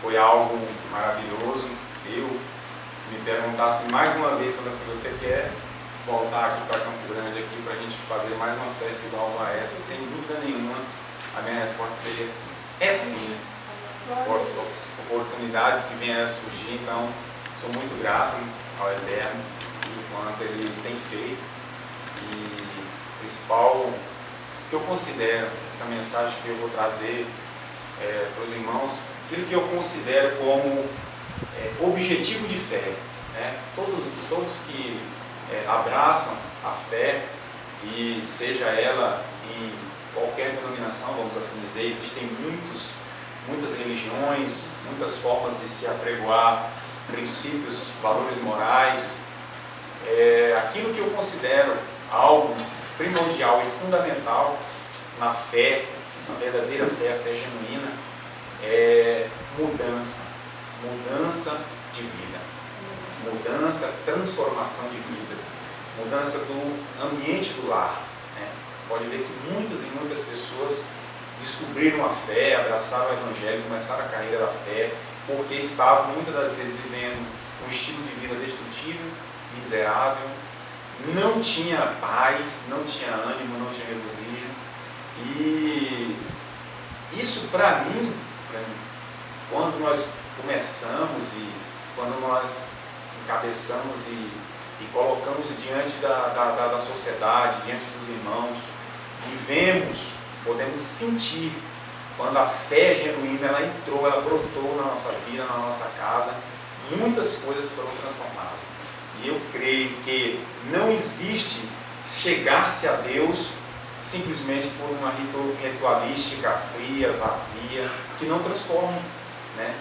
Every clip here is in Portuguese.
Foi algo maravilhoso. Se me perguntassem mais uma vez, falando assim, você quer voltar aqui para Campo Grande aqui para a gente fazer mais uma festa igual a essa? Sem dúvida nenhuma, a minha resposta seria sim. É sim. As oportunidades que vêm a surgir, então sou muito grato ao Eterno do quanto Ele tem feito. E o principal que eu considero, essa mensagem que eu vou trazer para os irmãos, aquilo que eu considero como objetivo de fé, né? Todos que abraçam a fé, e seja ela em qualquer denominação, vamos assim dizer, existem muitas religiões, muitas formas de se apregoar princípios, valores morais. Aquilo que eu considero algo primordial e fundamental na fé, na verdadeira fé, a fé genuína, é mudança de vida, mudança, transformação de vidas, mudança do ambiente do lar, né? Pode ver que muitas e muitas pessoas descobriram a fé, abraçaram o Evangelho, começaram a carreira da fé, porque estavam muitas das vezes vivendo um estilo de vida destrutivo, miserável, não tinha paz, não tinha ânimo, não tinha regozijo. E isso para mim, quando nós começamos e quando nós encabeçamos e colocamos diante da sociedade, diante dos irmãos, e vemos, podemos sentir, quando a fé genuína ela entrou, ela brotou na nossa vida, na nossa casa, muitas coisas foram transformadas. E eu creio que não existe chegar-se a Deus simplesmente por uma ritualística fria, vazia, que não transforma, né?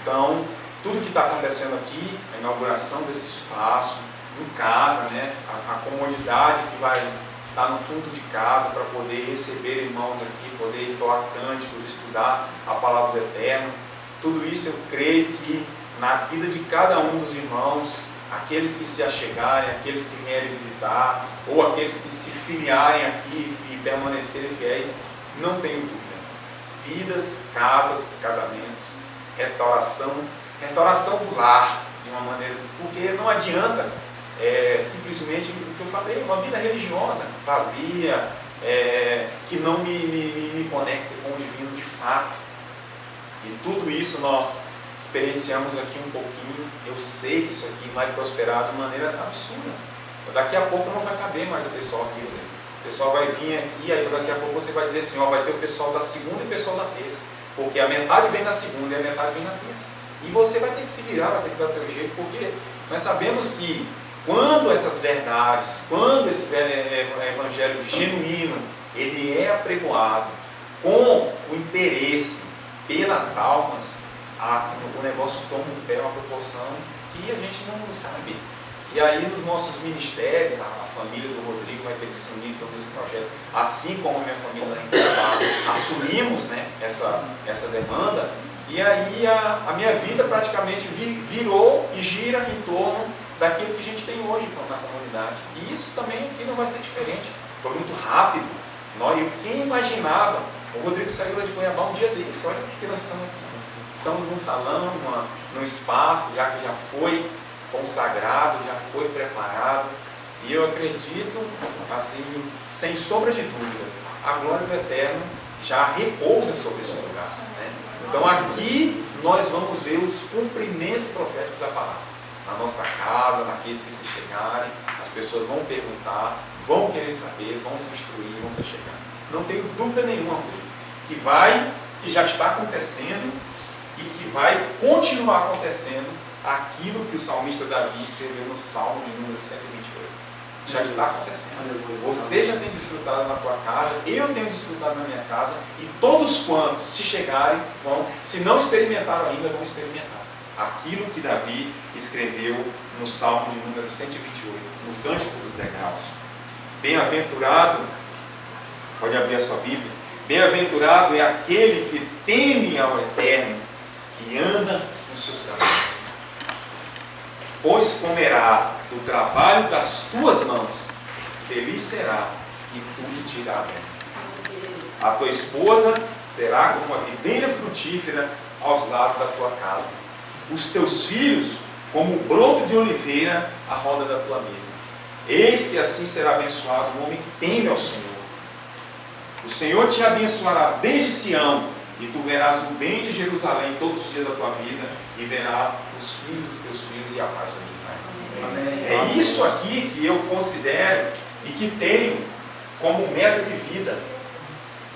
Então, tudo que está acontecendo aqui, a inauguração desse espaço, em casa, né? A comodidade que vai estar no fundo de casa para poder receber irmãos aqui, poder entoar cânticos, estudar a palavra do Eterno, tudo isso eu creio que na vida de cada um dos irmãos, aqueles que se achegarem, aqueles que vierem visitar, ou aqueles que se filiarem aqui e permanecerem fiéis, não tenho dúvida. Vidas, casas, casamentos, restauração do lar, de uma maneira, porque não adianta simplesmente o que eu falei, uma vida religiosa, vazia, que não me conecta com o divino de fato. E tudo isso nós experienciamos aqui um pouquinho. Eu sei que isso aqui vai prosperar de maneira absurda. Daqui a pouco não vai caber mais o pessoal aqui, né? O pessoal vai vir aqui, aí daqui a pouco você vai dizer assim, vai ter o pessoal da segunda e o pessoal da terça, porque a metade vem na segunda e a metade vem na terça. E você vai ter que se virar, vai ter que dar o teu jeito, porque nós sabemos que quando essas verdades, quando esse evangelho genuíno, ele é apregoado com o interesse pelas almas, o negócio toma um pé, uma proporção que a gente não sabe. E aí nos nossos ministérios, a família do Rodrigo vai ter que se unir todo esse projeto, assim como a minha família lá em Cuiabá, assumimos, né, essa demanda, e aí a minha vida praticamente virou e gira em torno daquilo que a gente tem hoje na comunidade. E isso também aqui não vai ser diferente. Foi muito rápido. Quem imaginava? O Rodrigo saiu lá de Cuiabá um dia desse. Olha o que nós estamos aqui. Estamos num salão, num espaço já que já foi consagrado, já foi preparado. E eu acredito, assim, sem sombra de dúvidas, a glória do Eterno já repousa sobre esse lugar, né? Então aqui nós vamos ver os cumprimentos proféticos da palavra. Na nossa casa, naqueles que se chegarem, as pessoas vão perguntar, vão querer saber, vão se instruir, vão se chegar. Não tenho dúvida nenhuma, que já está acontecendo e que vai continuar acontecendo aquilo que o salmista Davi escreveu no Salmo de número 128. Já está acontecendo. Você já tem desfrutado na tua casa, eu tenho desfrutado na minha casa, e todos quantos se chegarem vão, se não experimentaram ainda, vão experimentar aquilo que Davi escreveu no Salmo de número 128, no Cântico dos Degraus. Bem-aventurado, pode abrir a sua Bíblia, bem-aventurado é aquele que teme ao Eterno, que anda nos seus caminhos. Pois comerá do trabalho das tuas mãos, feliz será e tudo te irá bem. A tua esposa será como uma videira frutífera aos lados da tua casa. Os teus filhos como o broto de oliveira à roda da tua mesa. Eis que assim será abençoado o homem que teme ao Senhor. O Senhor te abençoará desde Sião, e tu verás o bem de Jerusalém todos os dias da tua vida, e verás os filhos dos teus filhos e a paz de Israel. É isso aqui que eu considero e que tenho como meta de vida.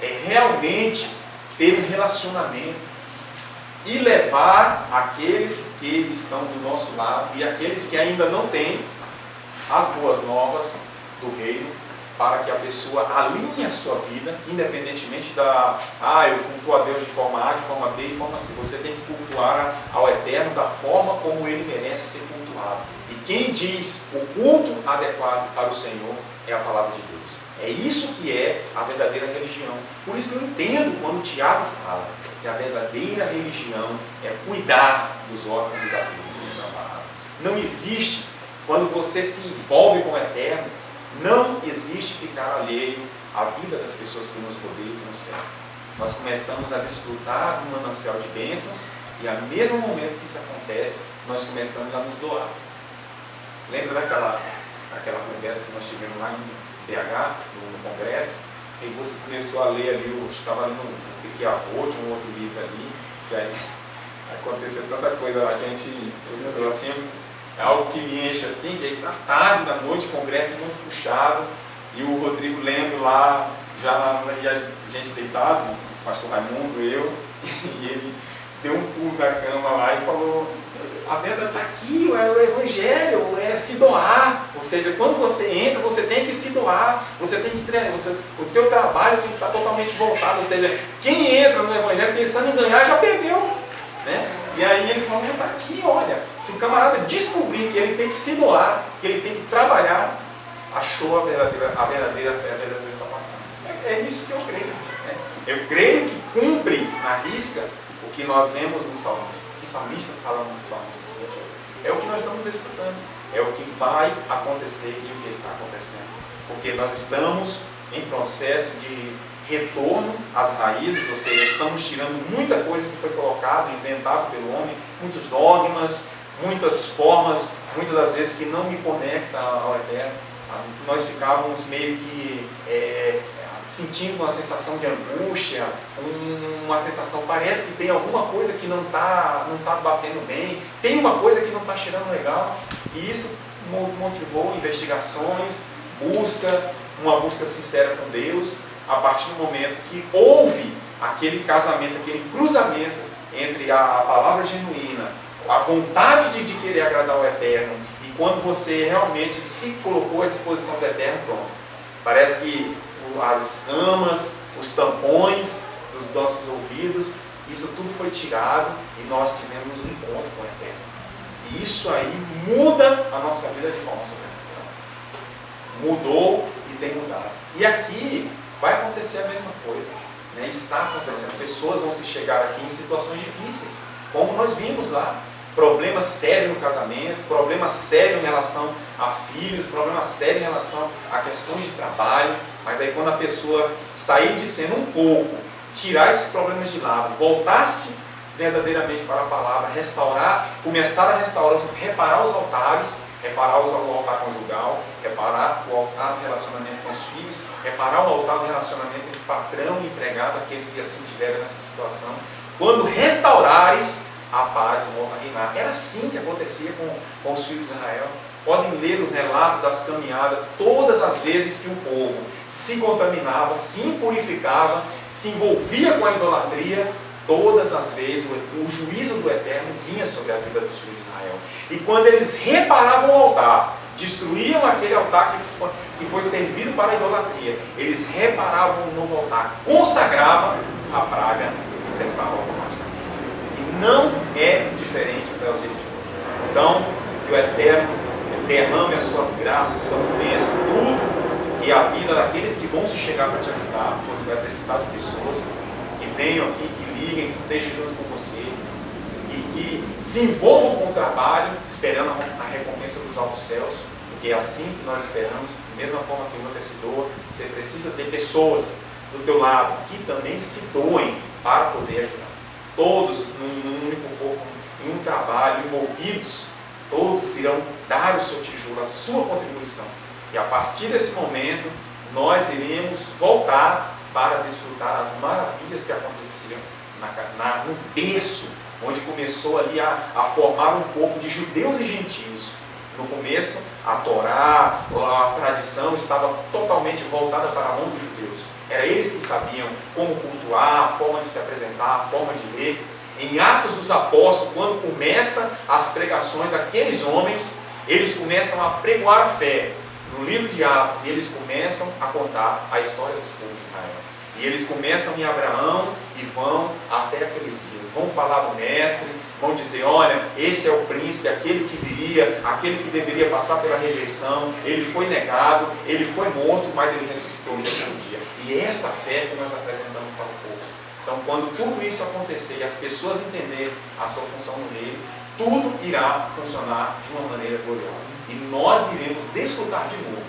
É realmente ter um relacionamento e levar aqueles que estão do nosso lado e aqueles que ainda não têm as boas novas do reino, para que a pessoa alinhe a sua vida, independentemente eu cultuo a Deus de forma A, de forma B e de forma C. Você tem que cultuar ao Eterno da forma como Ele merece ser cultuado. E quem diz o culto adequado para o Senhor é a palavra de Deus. É isso que é a verdadeira religião. Por isso que eu entendo quando o Tiago fala que a verdadeira religião é cuidar dos órfãos e das viúvas desamparadas. Não existe, quando você se envolve com o Eterno, não existe ficar alheio à vida das pessoas que nos rodeiam e que nos servem. Nós começamos a desfrutar do manancial de bênçãos e, ao mesmo momento que isso acontece, nós começamos a nos doar. Lembra daquela conversa que nós tivemos lá em BH, no congresso? E você começou a ler ali, eu estava lendo o Piquet Avô, tinha um outro livro ali, que aí aconteceu tanta coisa lá que a gente, eu assim, é algo que me enche assim, que aí na tarde, da noite, o congresso é muito puxado, e o Rodrigo lendo lá, e a gente deitado, o pastor Raimundo, eu, e ele deu um pulo da cama lá e falou: a verdade está aqui, é o Evangelho, é se doar. Ou seja, quando você entra, você tem que se doar, você tem que treinar, o teu trabalho tem que estar totalmente voltado. Ou seja, quem entra no Evangelho pensando em ganhar já perdeu, né? E aí ele falou: está aqui, olha, se o camarada descobrir que ele tem que se doar, que ele tem que trabalhar, achou a verdadeira fé, a verdadeira salvação. É isso que eu creio, né? Eu creio que cumpre na risca o que nós vemos no salmista. O que o salmista fala no Salmo 58 é o que nós estamos desfrutando, é o que vai acontecer e o que está acontecendo, porque nós estamos em processo de retorno às raízes, ou seja, estamos tirando muita coisa que foi colocada, inventado pelo homem, muitos dogmas, muitas formas, muitas das vezes que não me conectam ao Eterno. Nós ficávamos meio que sentindo uma sensação de angústia, uma sensação, parece que tem alguma coisa que não tá batendo bem, tem uma coisa que não está cheirando legal, e isso motivou investigações, uma busca sincera com Deus, a partir do momento que houve aquele casamento, aquele cruzamento entre a palavra genuína, a vontade de querer agradar ao Eterno, e quando você realmente se colocou à disposição do Eterno, pronto. Parece que as escamas, os tampões dos nossos ouvidos, isso tudo foi tirado e nós tivemos um encontro com o Eterno. E isso aí muda a nossa vida de forma sobrenatural. Mudou e tem mudado. E aqui vai acontecer a mesma coisa, né? Está acontecendo. Pessoas vão se chegar aqui em situações difíceis, como nós vimos lá. Problema sério no casamento, problema sério em relação a filhos, problema sério em relação a questões de trabalho. Mas aí quando a pessoa sair de cena um pouco, tirar esses problemas de lado, voltar-se verdadeiramente para a palavra, restaurar, começar a restaurar, reparar os altares, reparar o altar conjugal, reparar o altar do relacionamento com os filhos, reparar o altar do relacionamento entre patrão e empregado, aqueles que assim tiveram nessa situação. Quando restaurares, a paz volta a reinar. Era assim que acontecia com os filhos de Israel. Podem ler os relatos das caminhadas, todas as vezes que o povo se contaminava, se impurificava, se envolvia com a idolatria, todas as vezes o juízo do Eterno vinha sobre a vida dos filhos de Israel. E quando eles reparavam o altar, destruíam aquele altar que foi servido para a idolatria, eles reparavam o novo altar, consagravam, a praga cessava automaticamente. Não é diferente até os dias de hoje. Então, que o Eterno derrame as suas graças, suas bênçãos, tudo, e a vida daqueles que vão se chegar para te ajudar. Você vai precisar de pessoas que venham aqui, que liguem, que estejam junto com você, e que se envolvam com o trabalho, esperando a recompensa dos altos céus, porque é assim que nós esperamos. Da mesma forma que você se doa, você precisa ter pessoas do teu lado, que também se doem para poder ajudar. Todos, num único corpo, em um trabalho, envolvidos, todos irão dar o seu tijolo, a sua contribuição. E a partir desse momento, nós iremos voltar para desfrutar as maravilhas que aconteciam no berço, onde começou ali a formar um corpo de judeus e gentios. No começo, a Torá, a tradição estava totalmente voltada para a mão dos judeus. Era eles que sabiam como cultuar, a forma de se apresentar, a forma de ler. Em Atos dos Apóstolos, quando começam as pregações daqueles homens, eles começam a pregoar a fé no livro de Atos, e eles começam a contar a história dos povos de Israel. E eles começam em Abraão e vão até aqueles dias. Vão falar do mestre, vão dizer, olha, esse é o príncipe, aquele que viria, aquele que deveria passar pela rejeição, ele foi negado, ele foi morto, mas ele ressuscitou no terceiro dia. E é essa fé que nós apresentamos para o povo. Então, quando tudo isso acontecer e as pessoas entenderem a sua função no reino, tudo irá funcionar de uma maneira gloriosa. E nós iremos desfrutar de novo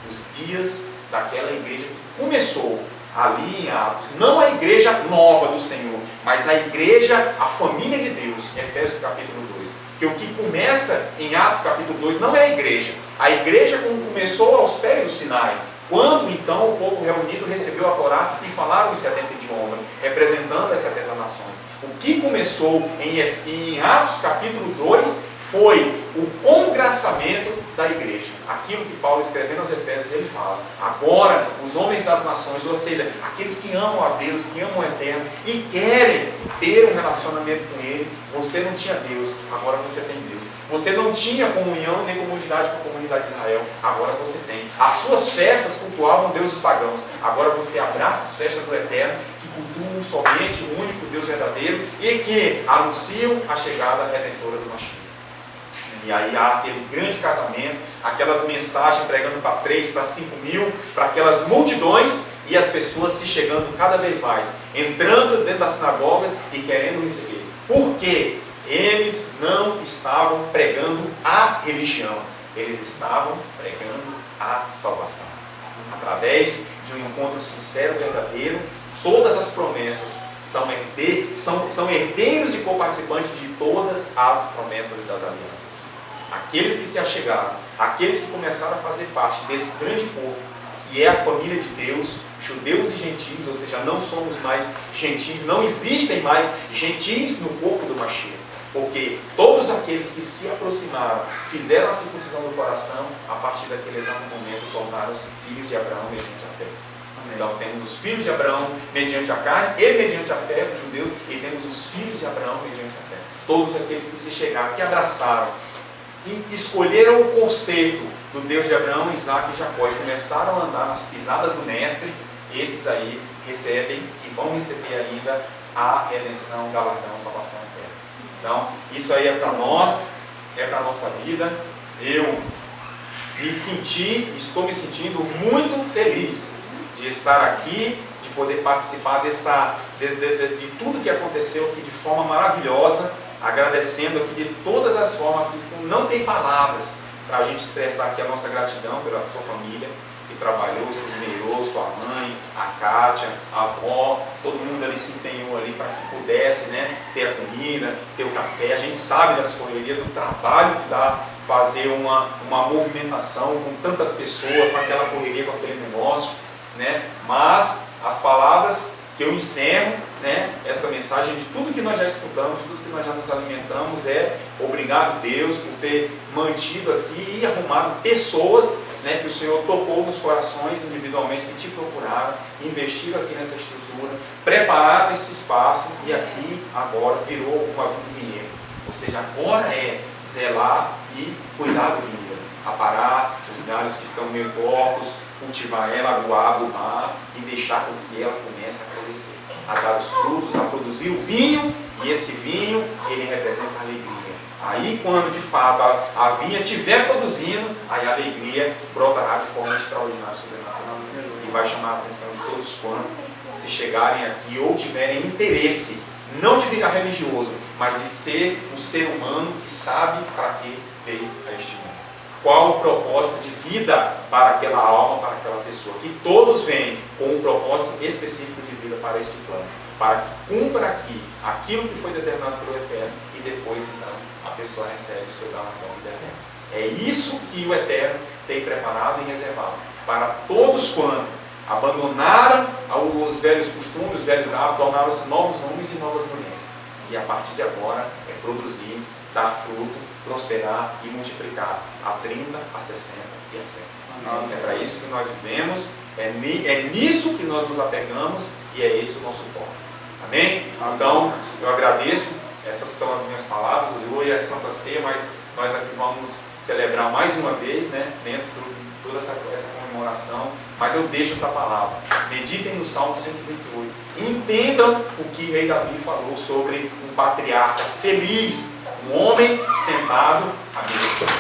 os dias daquela igreja que começou ali em Atos, não a igreja nova do Senhor, mas a igreja, a família de Deus, Efésios capítulo 2. Que o que começa em Atos capítulo 2 não é a igreja como começou aos pés do Sinai, quando então o povo reunido recebeu a Torá e falaram os 70 idiomas, representando as 70 nações. O que começou em Atos capítulo 2 foi o congraçamento da igreja. Aquilo que Paulo escrevendo aos Efésios, ele fala, agora os homens das nações, ou seja, aqueles que amam a Deus, que amam o Eterno e querem ter um relacionamento com Ele. Você não tinha Deus, agora você tem Deus. Você não tinha comunhão nem comunidade com a comunidade de Israel, agora você tem. As suas festas cultuavam deuses pagãos, agora você abraça as festas do Eterno, que cultuam somente o único Deus verdadeiro e que anunciam a chegada redentora do Mashiach. E aí há aquele grande casamento, aquelas mensagens pregando para 3, para 5 mil, para aquelas multidões, e as pessoas se chegando cada vez mais, entrando dentro das sinagogas e querendo receber. Por quê? Eles não estavam pregando a religião, eles estavam pregando a salvação. Através de um encontro sincero, verdadeiro, todas as promessas são herdeiros e coparticipantes de todas as promessas das alianças. Aqueles que se achegaram, aqueles que começaram a fazer parte desse grande corpo, que é a família de Deus, judeus e gentios, ou seja, não somos mais gentios, não existem mais gentios no corpo do Mashiach, porque todos aqueles que se aproximaram, fizeram a circuncisão do coração, a partir daquele exato momento tornaram-se filhos de Abraão mediante a fé. Então temos os filhos de Abraão mediante a carne e mediante a fé, os judeus, e temos os filhos de Abraão mediante a fé. Todos aqueles que se chegaram, que abraçaram, e escolheram o conceito do Deus de Abraão, Isaac e Jacó e começaram a andar nas pisadas do mestre, esses aí recebem e vão receber ainda a redenção, galardão, salvação eterna. Então, isso aí é para nós, é para a nossa vida. Eu estou me sentindo muito feliz de estar aqui, de poder participar de tudo que aconteceu aqui de forma maravilhosa, agradecendo aqui de todas as formas, que não tem palavras para a gente expressar aqui a nossa gratidão pela sua família, que trabalhou, se esmerou, sua mãe, a Kátia, a avó, todo mundo ali se empenhou ali para que pudesse, né, ter a comida, ter o café. A gente sabe das correrias, do trabalho que dá fazer uma movimentação com tantas pessoas, com aquela correria, com aquele negócio, né? Mas as palavras que eu encerro, né, essa mensagem de tudo que nós já escutamos, de tudo que nós já nos alimentamos, é obrigado Deus por ter mantido aqui e arrumado pessoas, né, que o Senhor tocou nos corações individualmente, que te procuraram, investiram aqui nessa estrutura, prepararam esse espaço e aqui agora virou uma vinhedo. Ou seja, agora é zelar e cuidar do vinhedo, aparar os galhos que estão meio tortos, cultivar ela, aguar, adubar e deixar com que ela comece a florescer, a dar os frutos, a produzir o vinho, e esse vinho, ele representa a alegria. Aí quando de fato a vinha estiver produzindo, aí a alegria brotará de forma extraordinária, sobrenatural, e vai chamar a atenção de todos quantos se chegarem aqui ou tiverem interesse, não de virar religioso, mas de ser um ser humano que sabe para que veio a este mundo. qual o propósito de vida para aquela alma, para aquela pessoa. Que todos vêm com um propósito específico de vida para esse plano, para que cumpra aqui aquilo que foi determinado pelo Eterno, e depois então a pessoa recebe o seu galardão do Eterno. É isso que o Eterno tem preparado e reservado para todos quanto abandonaram os velhos costumes, os velhos hábitos, tornaram-se novos homens e novas mulheres. E a partir de agora é produzir, dar fruto, prosperar e multiplicar a 30, a 60 e a 100. Amém. É para isso que nós vivemos, é nisso que nós nos apegamos e é esse o nosso foco. Amém? Então, eu agradeço, essas são as minhas palavras. Hoje é Santa Ceia, mas nós aqui vamos celebrar mais uma vez, né, dentro de toda essa comemoração, mas eu deixo essa palavra. Meditem no Salmo 128. Entendam o que Rei Davi falou sobre um patriarca feliz, um homem sentado à mesa,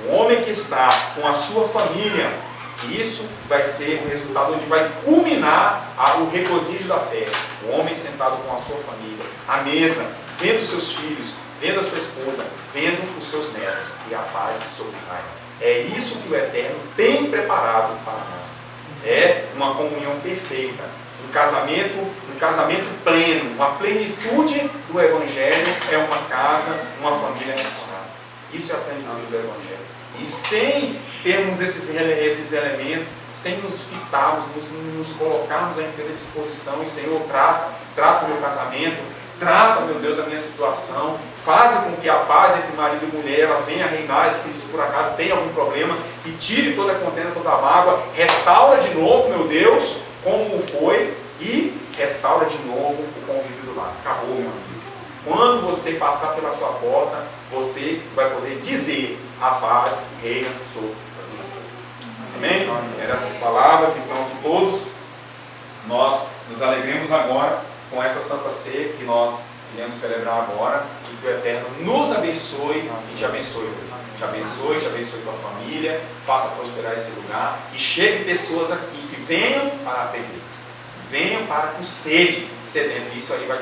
um homem que está com a sua família. Isso vai ser o resultado onde vai culminar o regozijo da fé. O homem sentado com a sua família, à mesa, vendo seus filhos, vendo a sua esposa, vendo os seus netos e a paz sobre Israel. É isso que o Eterno tem preparado para nós. É uma comunhão perfeita, um casamento pleno, uma plenitude do Evangelho. É uma casa, uma família restaurada. Isso é a plenitude do Evangelho. E sem termos esses elementos, sem nos fitarmos, nos colocarmos à inteira disposição, e Senhor, trata o meu casamento, trata, meu Deus, a minha situação, faz com que a paz entre marido e mulher ela venha a reinar, se por acaso tem algum problema, que tire toda a contenda, toda a mágoa, restaura de novo, meu Deus, como foi, e restaura de novo o convívio do lar. Acabou, meu amigo. Quando você passar pela sua porta, você vai poder dizer: a paz reina sobre as minhas portas. Amém? É dessas palavras, então, que todos nós nos alegremos agora com essa Santa Ceia que nós iremos celebrar agora, e que o Eterno nos abençoe e te abençoe. Te abençoe tua família, faça prosperar esse lugar, que cheguem pessoas aqui que venham para aprender, venham para com sede, sedento. Isso aí vai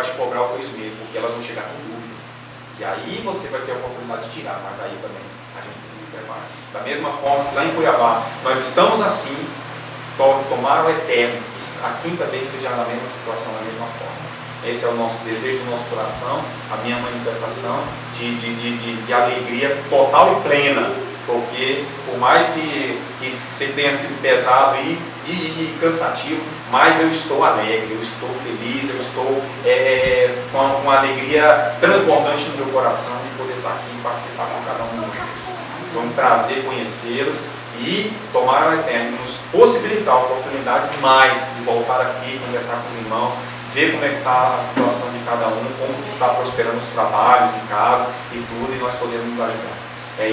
te cobrar o teu esmero, porque elas vão chegar com dúvidas. E aí você vai ter a oportunidade de tirar, mas aí também a gente tem que se preparar. Da mesma forma que lá em Cuiabá nós estamos assim, tomar o Eterno, que aqui também seja na mesma situação, da mesma forma. Esse é o nosso desejo do nosso coração, a minha manifestação de alegria total e plena, porque por mais que tenha sido pesado e cansativo, mas eu estou alegre, eu estou feliz, eu estou com uma alegria transbordante no meu coração de poder estar aqui e participar com cada um de vocês. Foi um prazer conhecê-los e tomar o Eterno, nos possibilitar oportunidades mais de voltar aqui, conversar com os irmãos, ver como é que está a situação de cada um, como que está prosperando os trabalhos em casa e tudo, e nós podemos nos ajudar.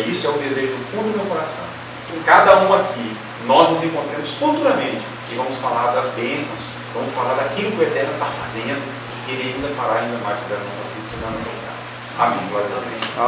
Isso é o desejo do fundo do meu coração. Em cada um aqui, nós nos encontremos futuramente e vamos falar das bênçãos, vamos falar daquilo que o Eterno está fazendo e que Ele ainda fará ainda mais sobre as nossas vidas, sobre as nossas casas. Amém. Glória a Deus.